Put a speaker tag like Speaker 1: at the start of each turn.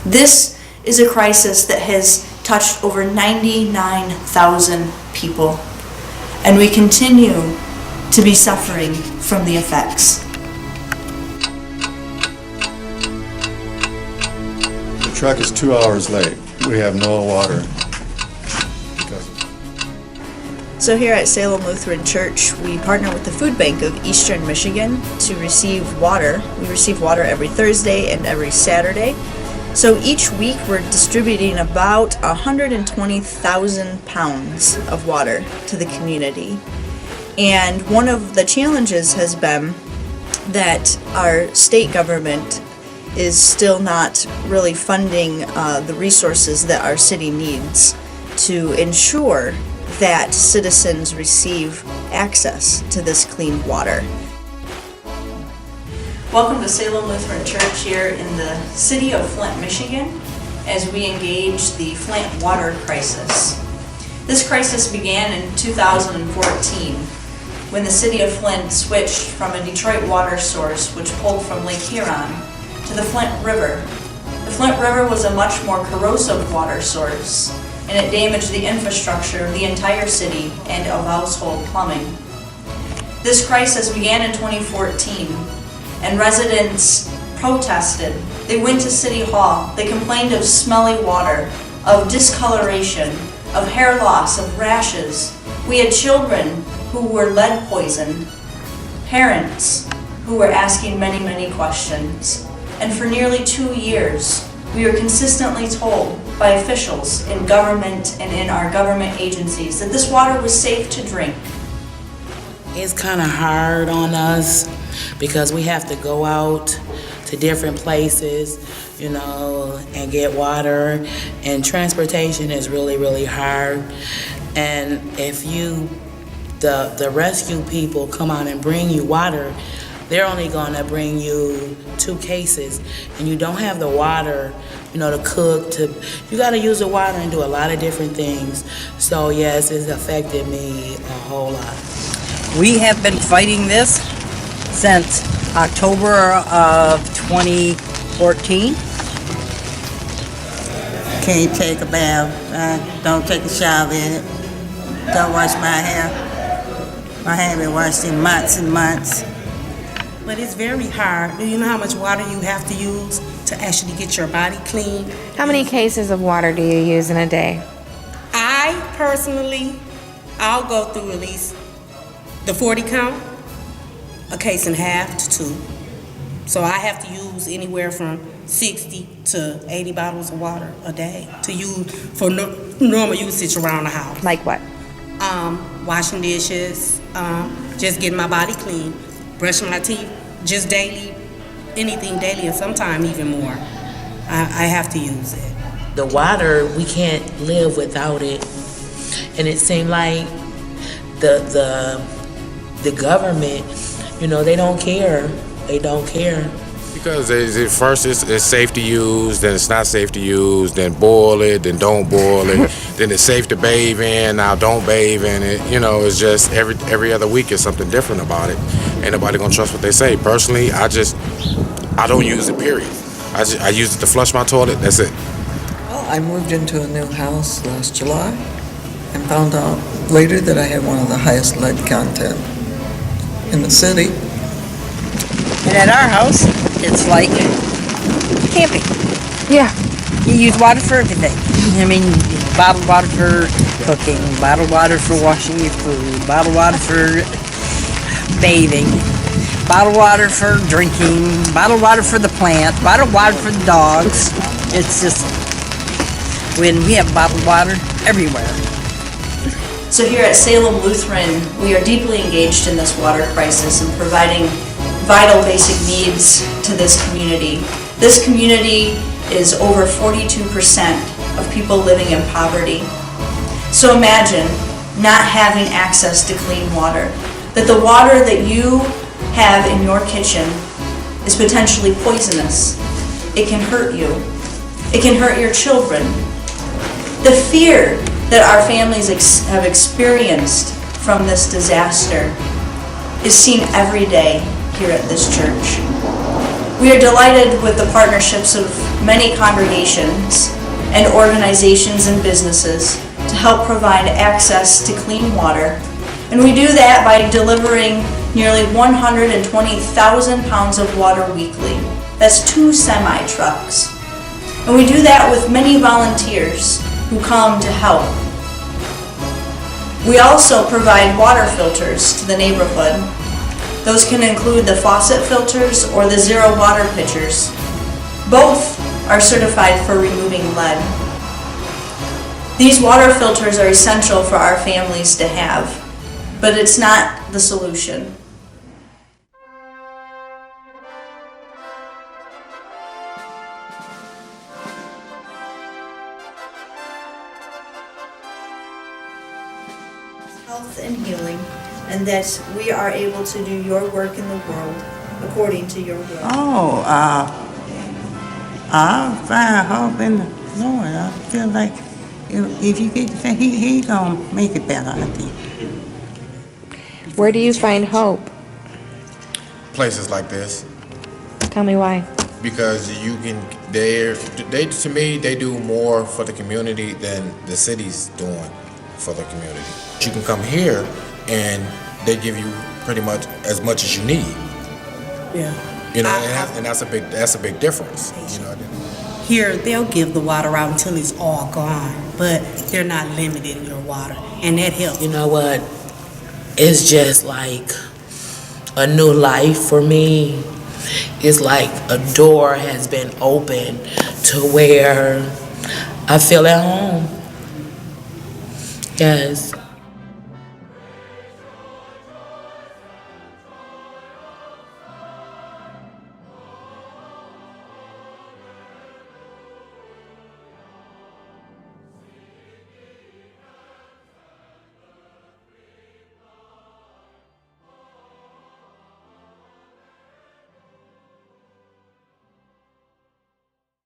Speaker 1: This is a crisis that has touched over 99,000 people, and we continue to be suffering from the effects.
Speaker 2: The truck is 2 hours late. We have no water.
Speaker 1: So here at Salem Lutheran Church, we partner with the Food Bank of Eastern Michigan to receive water. We receive water every Thursday and every Saturday. So each week we're distributing about 120,000 pounds of water to the community. And one of the challenges has been that our state government is still not really funding the resources that our city needs to ensure that citizens receive access to this clean water. Welcome to Salem Lutheran Church here in the city of Flint, Michigan, as we engage the Flint water crisis. This crisis began in 2014 when the city of Flint switched from a Detroit water source which pulled from Lake Huron to the Flint River. The Flint River was a much more corrosive water source, and it damaged the infrastructure of the entire city and of household plumbing. This crisis began in 2014, and residents protested. They went to City Hall. They complained of smelly water, of discoloration, of hair loss, of rashes. We had children who were lead poisoned, parents who were asking many, many questions. And for nearly 2 years, we were consistently told by officials in government and in our government agencies that this water was safe to drink.
Speaker 3: It's kind of hard on us because we have to go out to different places, and get water, and transportation is really, really hard. And if the rescue people come out and bring you water, they're only going to bring you 2 cases, and you don't have the water, to cook. You got to use the water and do a lot of different things. So yes, it's affected me a whole lot.
Speaker 4: We have been fighting this since October of 2014.
Speaker 5: Can't take a bath. Don't take a shower in it. Don't wash my hair. My hair been washed in months and months.
Speaker 6: But it's very hard. Do you know how much water you have to use to actually get your body clean?
Speaker 7: How many cases of water do you use in a day?
Speaker 6: I personally, I'll go through at least the 40 count, a case and a half to 2. So I have to use anywhere from 60 to 80 bottles of water a day to use for normal usage around the house.
Speaker 7: Like what?
Speaker 6: Washing dishes, just getting my body clean, brushing my teeth, just daily, anything daily, and sometimes even more. I have to use it.
Speaker 3: The water, we can't live without it, and it seemed like the government, they don't care. They don't care.
Speaker 8: Because first it's safe to use, then it's not safe to use, then boil it, then don't boil it, then it's safe to bathe in, now don't bathe in it. It's just every other week is something different about it. Ain't nobody gonna trust what they say. Personally, I don't use it, period. I use it to flush my toilet, that's it.
Speaker 9: Well, I moved into a new house last July and found out later that I had one of the highest lead content in the city.
Speaker 4: And at our house, it's like camping.
Speaker 7: Yeah.
Speaker 4: You use water for everything. Bottled water for cooking, bottled water for washing your food, bottled water for bathing, bottled water for drinking, bottled water for the plant, bottled water for the dogs. It's just, when we have bottled water everywhere.
Speaker 1: So here at Salem Lutheran, we are deeply engaged in this water crisis and providing vital basic needs to this community. This community is over 42% of people living in poverty. So imagine not having access to clean water, that the water that you have in your kitchen is potentially poisonous. It can hurt you. It can hurt your children. The fear that our families have experienced from this disaster is seen every day here at this church. We are delighted with the partnerships of many congregations and organizations and businesses to help provide access to clean water. And we do that by delivering nearly 120,000 pounds of water weekly. That's 2 semi-trucks. And we do that with many volunteers who come to help. We also provide water filters to the neighborhood. Those can include the faucet filters or the zero water pitchers. Both are certified for removing lead. These water filters are essential for our families to have, but it's not the solution. Health and healing, and that we are able to do your work in the world according to your will.
Speaker 5: Oh, I find hope in the Lord. I feel like if you get to say he gonna make it better, I think.
Speaker 7: Where do you find hope?
Speaker 8: Places like this.
Speaker 7: Tell me why.
Speaker 8: Because you can, to me, they do more for the community than the city's doing for the community. You can come here and they give you pretty much as much as you need.
Speaker 6: Yeah.
Speaker 8: You know, and that's a big difference. You know.
Speaker 6: Here, they'll give the water out until it's all gone, but they're not limiting your water, and that helps.
Speaker 3: You know what? It's just like a new life for me. It's like a door has been opened to where I feel at home. Yes.